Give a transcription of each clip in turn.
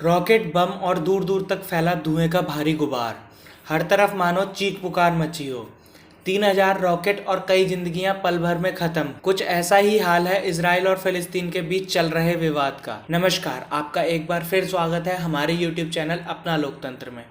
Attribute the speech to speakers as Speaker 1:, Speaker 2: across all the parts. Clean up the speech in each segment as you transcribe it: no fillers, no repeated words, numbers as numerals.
Speaker 1: Rocket बम और दूर दूर तक फैला धुएं का भारी गुबार। हर तरफ मानो चीख पुकार मची हो। 3,000 रॉकेट और कई जिंदगियां पल भर में खत्म। कुछ ऐसा ही हाल है इजराइल और फिलिस्तीन के बीच चल रहे विवाद का। नमस्कार, आपका एक बार फिर स्वागत है हमारे यूट्यूब चैनल अपना लोकतंत्र में।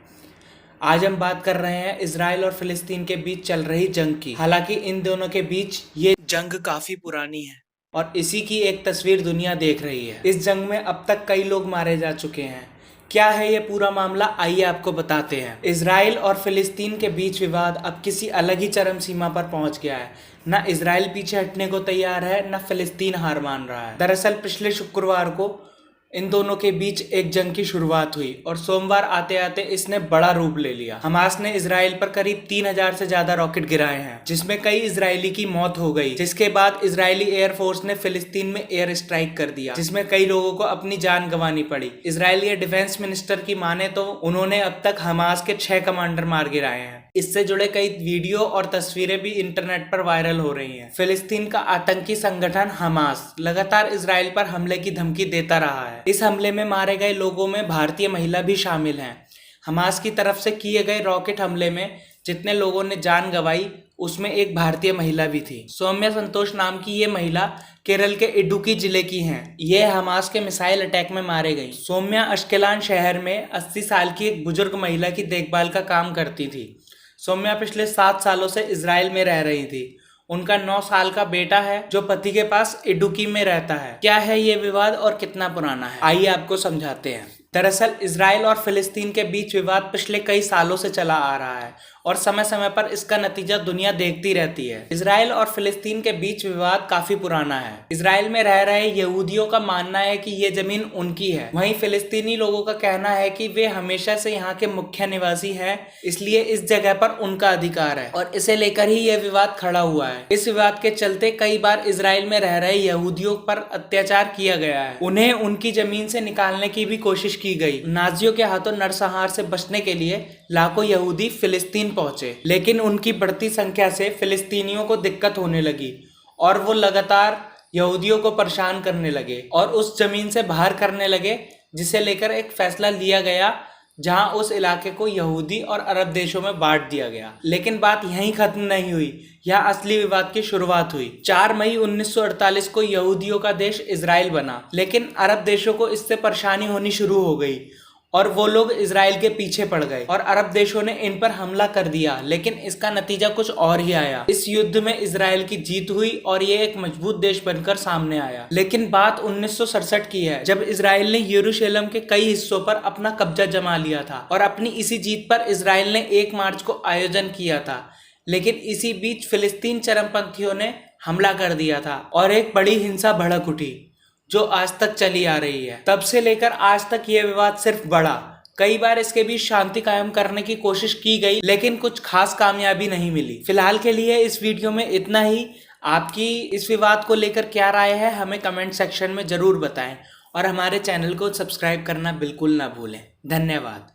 Speaker 1: आज हम बात कर रहे हैं इजराइल और फिलिस्तीन के बीच चल रही जंग की। हालांकि इन दोनों के बीच ये जंग काफी पुरानी है और इसी की एक तस्वीर दुनिया देख रही है। इस जंग में अब तक कई लोग मारे जा चुके हैं। क्या है ये पूरा मामला, आइए आपको बताते हैं। इजराइल और फिलिस्तीन के बीच विवाद अब किसी अलग ही चरम सीमा पर पहुंच गया है। न इजराइल पीछे हटने को तैयार है, न फिलिस्तीन हार मान रहा है। दरअसल पिछले शुक्रवार को इन दोनों के बीच एक जंग की शुरुआत हुई और सोमवार आते आते इसने बड़ा रूप ले लिया। हमास ने इजराइल पर करीब 3,000 से ज्यादा रॉकेट गिराए हैं, जिसमें कई इजरायली की मौत हो गई। जिसके बाद इजरायली एयरफोर्स ने फिलिस्तीन में एयर स्ट्राइक कर दिया, जिसमें कई लोगों को अपनी जान गंवानी पड़ी। इजरायली डिफेंस मिनिस्टर की माने तो उन्होंने अब तक हमास के 6 कमांडर मार गिराए हैं। इससे जुड़े कई वीडियो और तस्वीरें भी इंटरनेट पर वायरल हो रही हैं। फिलिस्तीन का आतंकी संगठन हमास लगातार इजराइल पर हमले की धमकी देता रहा है। इस हमले में मारे गए लोगों में भारतीय महिला भी शामिल हैं। हमास की तरफ से किए गए रॉकेट हमले में जितने लोगों ने जान गंवाई, उसमें एक भारतीय महिला भी थी। सौम्या संतोष नाम की ये महिला केरल के इडुक्की जिले की हैं। ये हमास के मिसाइल अटैक में मारे गई। सौम्या अश्केलान शहर में 80 साल की एक बुजुर्ग महिला की देखभाल का काम करती थी। सौम्या पिछले 7 सालों से इजराइल में रह रही थी। उनका 9 साल का बेटा है जो पति के पास इडुक्की में रहता है। क्या है ये विवाद और कितना पुराना है, आइए आपको समझाते हैं। दरअसल इजराइल और फिलिस्तीन के बीच विवाद पिछले कई सालों से चला आ रहा है और समय समय पर इसका नतीजा दुनिया देखती रहती है। इजराइल और फिलिस्तीन के बीच विवाद काफी पुराना है। इजराइल में रह रहे यहूदियों का मानना है कि ये जमीन उनकी है। वहीं फिलिस्तीनी लोगों का कहना है कि वे हमेशा से यहाँ के मुख्य निवासी हैं, इसलिए इस जगह पर उनका अधिकार है और इसे लेकर ही यह विवाद खड़ा हुआ है। इस विवाद के चलते कई बार इजराइल में रह रहे यहूदियों पर अत्याचार किया गया है। उन्हें उनकी जमीन से निकालने की भी कोशिश की गई। नाजियों के हाथों नरसंहार से बचने के लिए लाखों यहूदी फिलिस्तीन पहुंचे, लेकिन उनकी बढ़ती संख्या से फिलिस्तीनियों को दिक्कत होने लगी और वो लगातार यहूदियों को परेशान करने लगे और उस जमीन से बाहर करने लगे, जिसे लेकर एक फैसला लिया गया जहां उस इलाके को यहूदी और अरब देशों में बांट दिया गया। लेकिन बात यहीं खत्म नहीं हुई, यहाँ असली विवाद की शुरुआत हुई। 4 मई 1948 को यहूदियों का देश इजराइल बना, लेकिन अरब देशों को इससे परेशानी होनी शुरू हो गई और वो लोग इजराइल के पीछे पड़ गए और अरब देशों ने इन पर हमला कर दिया। लेकिन इसका नतीजा कुछ और ही आया। इस युद्ध में इजराइल की जीत हुई और ये एक मजबूत देश बनकर सामने आया। लेकिन बात 1967 की है, जब इजराइल ने यरूशलेम के कई हिस्सों पर अपना कब्जा जमा लिया था और अपनी इसी जीत पर इजराइल ने 1 मार्च को आयोजन किया था। लेकिन इसी बीच फिलिस्तीन चरमपंथियों ने हमला कर दिया था और एक बड़ी हिंसा भड़क उठी जो आज तक चली आ रही है। तब से लेकर आज तक ये विवाद सिर्फ बढ़ा। कई बार इसके बीच शांति कायम करने की कोशिश की गई, लेकिन कुछ खास कामयाबी नहीं मिली। फिलहाल के लिए इस वीडियो में इतना ही। आपकी इस विवाद को लेकर क्या राय है, हमें कमेंट सेक्शन में जरूर बताएं और हमारे चैनल को सब्सक्राइब करना बिल्कुल ना भूलें। धन्यवाद।